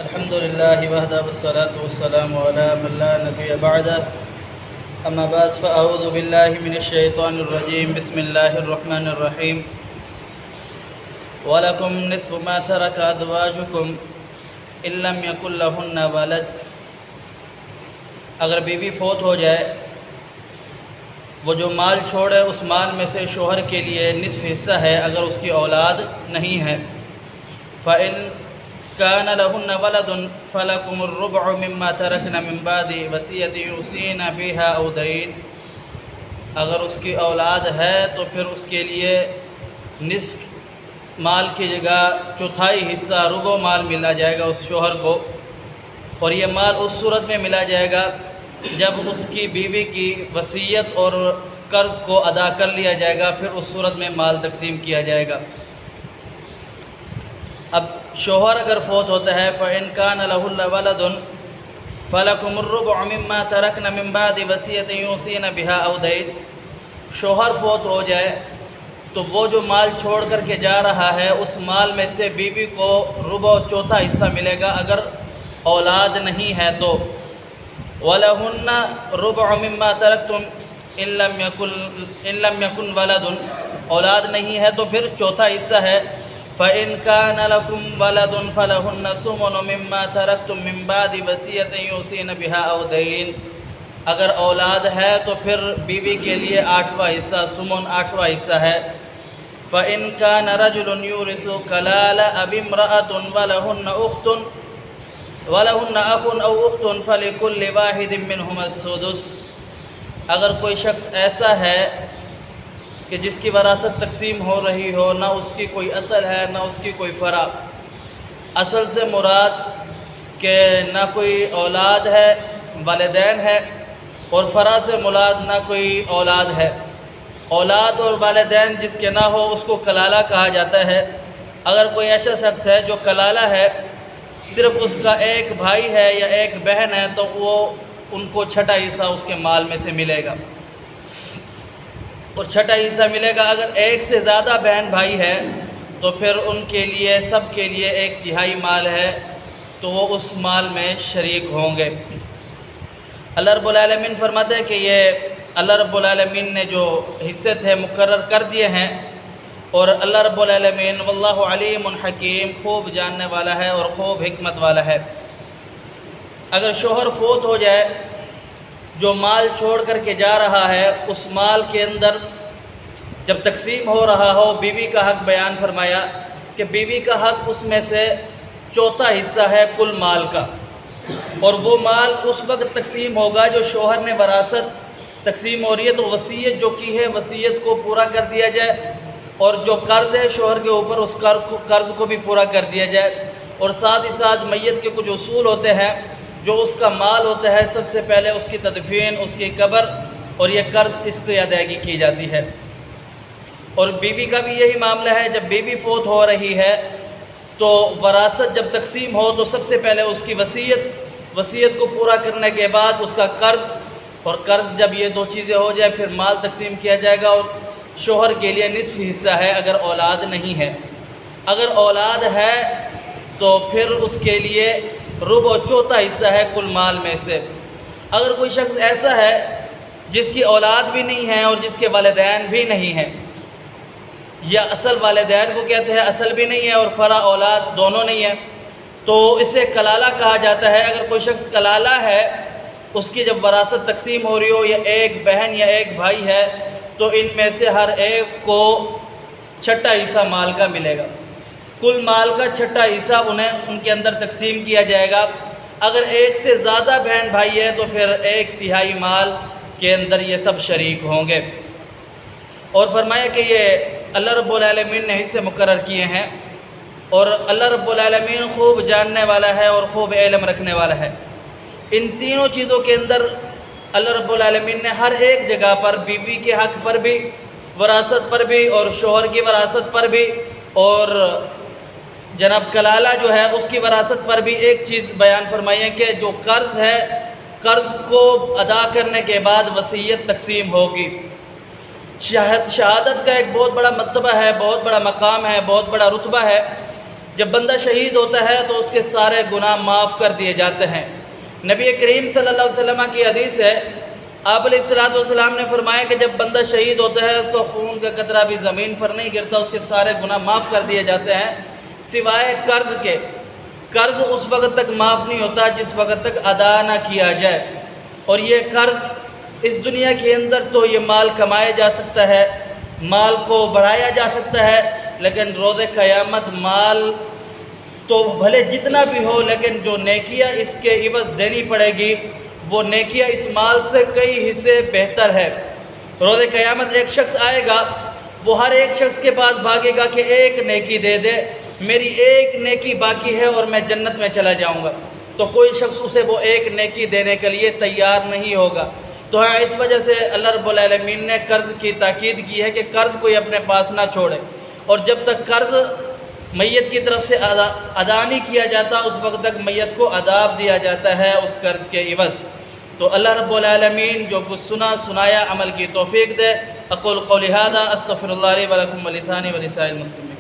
الحمد لله وحده والصلاة والسلام على من لا نبي بعده أما بعد فأعوذ بالله من الشيطان الرجيم بسم الله الرحمن الرحيم ولكم نصف ما ترك أزواجكم إن لم يكن لهن ولد اگر بیوی فوت ہو جائے وہ جو مال چھوڑے اس مال میں سے شوہر کے لیے نصف حصہ ہے اگر اس کی اولاد نہیں ہے فإن كان لهن ولد فلكم الربع مما تركن من بعد وصية يوصين بها أو دين اگر اس کی اولاد ہے تو پھر اس کے لیے نصف مال کی جگہ چوتھائی حصہ ربع مال ملا جائے گا اس شوہر کو، اور یہ مال اس صورت میں ملا جائے گا جب اس کی بیوی کی وصیت اور قرض کو ادا کر لیا جائے گا، پھر اس صورت میں مال تقسیم کیا جائے گا۔ اب شوہر اگر فوت ہوتا ہے فَإِنْ كَانَ لَهُ وَلَدٌ فَلَكُمُ الرُّبُعُ مِمَّا تَرَكْنَ مِنْ بَعْدِ وَصِيَّةٍ يُوصِينَ بِهَا أَوْ دَيْنٍ شوہر فوت ہو جائے تو وہ جو مال چھوڑ کر کے جا رہا ہے اس مال میں سے بیوی کو ربع چوتھا حصہ ملے گا اگر اولاد نہیں ہے تو، وَلَهُنَّ رُبُعُ مِمَّا تَرَكْتُمْ إِن لَّمْ يَكُنْ وَلَدٌ اولاد نہیں ہے تو پھر چوتھا حصہ ہے فَإِنْ كَانَ لَكُمْ وَلَدٌ فَلَهُنَّ ثُمُنُ مِمَّا تَرَكْتُم مِّن بَعْدِ وَصِيَّةٍ يُوصِينَ بِهَا أَوْ دَيْنٍ اگر اولاد ہے تو پھر بیوی کے لیے آٹھواں حصہ ثمن آٹھواں حصہ ہے۔ فَإِنْ كَانَ رَجُلٌ يُورِثُ كَلَالَةً أَوِ امْرَأَةٌ وَلَهُنَّ أَخٌ أَوْ أُخْتٌ فَلِكُلِّ وَاحِدٍ مِّنْهُمَا السُّدُسُ اگر کوئی شخص ایسا ہے کہ جس کی وراثت تقسیم ہو رہی ہو، نہ اس کی کوئی اصل ہے نہ اس کی کوئی فرع، اصل سے مراد کہ نہ کوئی اولاد ہے والدین ہے، اور فرع سے مراد نہ کوئی اولاد ہے۔ اولاد اور والدین جس کے نہ ہو اس کو کلالہ کہا جاتا ہے۔ اگر کوئی ایسا شخص ہے جو کلالہ ہے، صرف اس کا ایک بھائی ہے یا ایک بہن ہے، تو وہ ان کو چھٹا حصہ اس کے مال میں سے ملے گا، اور چھٹا حصہ ملے گا۔ اگر ایک سے زیادہ بہن بھائی ہے تو پھر ان کے لیے سب کے لیے ایک تہائی مال ہے، تو وہ اس مال میں شریک ہوں گے۔ اللہ رب العالمین فرماتے ہیں کہ یہ اللہ رب العالمین نے جو حصے تھے مقرر کر دیے ہیں، اور اللہ رب العالمین واللہ علیم حکیم خوب جاننے والا ہے اور خوب حکمت والا ہے۔ اگر شوہر فوت ہو جائے، جو مال چھوڑ کر کے جا رہا ہے اس مال کے اندر جب تقسیم ہو رہا ہو، بیوی کا حق بیان فرمایا کہ بیوی کا حق اس میں سے چوتھا حصہ ہے کل مال کا، اور وہ مال اس وقت تقسیم ہوگا جو شوہر نے وراثت تقسیم ہو رہی ہے تو وصیت جو کی ہے وصیت کو پورا کر دیا جائے، اور جو قرض ہے شوہر کے اوپر اس قرض کو بھی پورا کر دیا جائے، اور ساتھ ہی ساتھ میت کے کچھ اصول ہوتے ہیں جو اس کا مال ہوتا ہے، سب سے پہلے اس کی تدفین، اس کی قبر، اور یہ قرض اس کی ادائیگی کی جاتی ہے۔ اور بیوی کا بھی یہی معاملہ ہے، جب بیوی فوت ہو رہی ہے تو وراثت جب تقسیم ہو تو سب سے پہلے اس کی وصیت کو پورا کرنے کے بعد اس کا قرض، اور قرض جب یہ دو چیزیں ہو جائے پھر مال تقسیم کیا جائے گا، اور شوہر کے لیے نصف حصہ ہے اگر اولاد نہیں ہے۔ اگر اولاد ہے تو پھر اس کے لیے ربع چوتھا حصہ ہے کل مال میں سے۔ اگر کوئی شخص ایسا ہے جس کی اولاد بھی نہیں ہے اور جس کے والدین بھی نہیں ہیں، یا اصل والدین کو کہتے ہیں اصل بھی نہیں ہے اور فرع اولاد دونوں نہیں ہیں، تو اسے کلالہ کہا جاتا ہے۔ اگر کوئی شخص کلالہ ہے، اس کی جب وراثت تقسیم ہو رہی ہو، یا ایک بہن یا ایک بھائی ہے، تو ان میں سے ہر ایک کو چھٹا حصہ مال کا ملے گا، کل مال کا چھٹا حصہ ان کے اندر تقسیم کیا جائے گا۔ اگر ایک سے زیادہ بہن بھائی ہے تو پھر ایک تہائی مال کے اندر یہ سب شریک ہوں گے۔ اور فرمایا کہ یہ اللہ رب العالمین نے حصے مقرر کیے ہیں، اور اللہ رب العالمین خوب جاننے والا ہے اور خوب علم رکھنے والا ہے۔ ان تینوں چیزوں کے اندر اللہ رب العالمین نے ہر ایک جگہ پر بیوی کے حق پر بھی، وراثت پر بھی، اور شوہر کی وراثت پر بھی، اور جناب کلالہ جو ہے اس کی وراثت پر بھی ایک چیز بیان فرمائی ہے کہ جو قرض ہے، قرض کو ادا کرنے کے بعد وصیت تقسیم ہوگی۔ شہادت کا ایک بہت بڑا مرتبہ ہے، بہت بڑا مقام ہے، بہت بڑا رتبہ ہے، جب بندہ شہید ہوتا ہے تو اس کے سارے گناہ معاف کر دیے جاتے ہیں۔ نبی کریم صلی اللہ علیہ وسلم کی حدیث ہے، آپ علیہ الصلوۃ والسلام نے فرمایا کہ جب بندہ شہید ہوتا ہے اس کو خون کا قطرہ بھی زمین پر نہیں گرتا، اس کے سارے گناہ معاف کر دیے جاتے ہیں سوائے قرض کے۔ قرض اس وقت تک معاف نہیں ہوتا جس وقت تک ادا نہ کیا جائے، اور یہ قرض اس دنیا کے اندر تو یہ مال کمایا جا سکتا ہے، مال کو بڑھایا جا سکتا ہے، لیکن روز قیامت مال تو بھلے جتنا بھی ہو لیکن جو نیکیاں اس کے عوض دینی پڑے گی وہ نیکیاں اس مال سے کئی حصے بہتر ہے۔ روز قیامت ایک شخص آئے گا، وہ ہر ایک شخص کے پاس بھاگے گا کہ ایک نیکی دے دے، میری ایک نیکی باقی ہے اور میں جنت میں چلا جاؤں گا، تو کوئی شخص اسے وہ ایک نیکی دینے کے لیے تیار نہیں ہوگا۔ تو ہاں، اس وجہ سے اللہ رب العالمین نے قرض کی تاکید کی ہے کہ قرض کوئی اپنے پاس نہ چھوڑے، اور جب تک قرض میت کی طرف سے ادا نہیں کیا جاتا اس وقت تک میت کو عذاب دیا جاتا ہے اس قرض کے عوض۔ تو اللہ رب العالمین جو کچھ سنایا عمل کی توفیق دے۔ اقول قولی ھذا استغفر اللہ لی ولکم ولثانی ولسائر المسلمین۔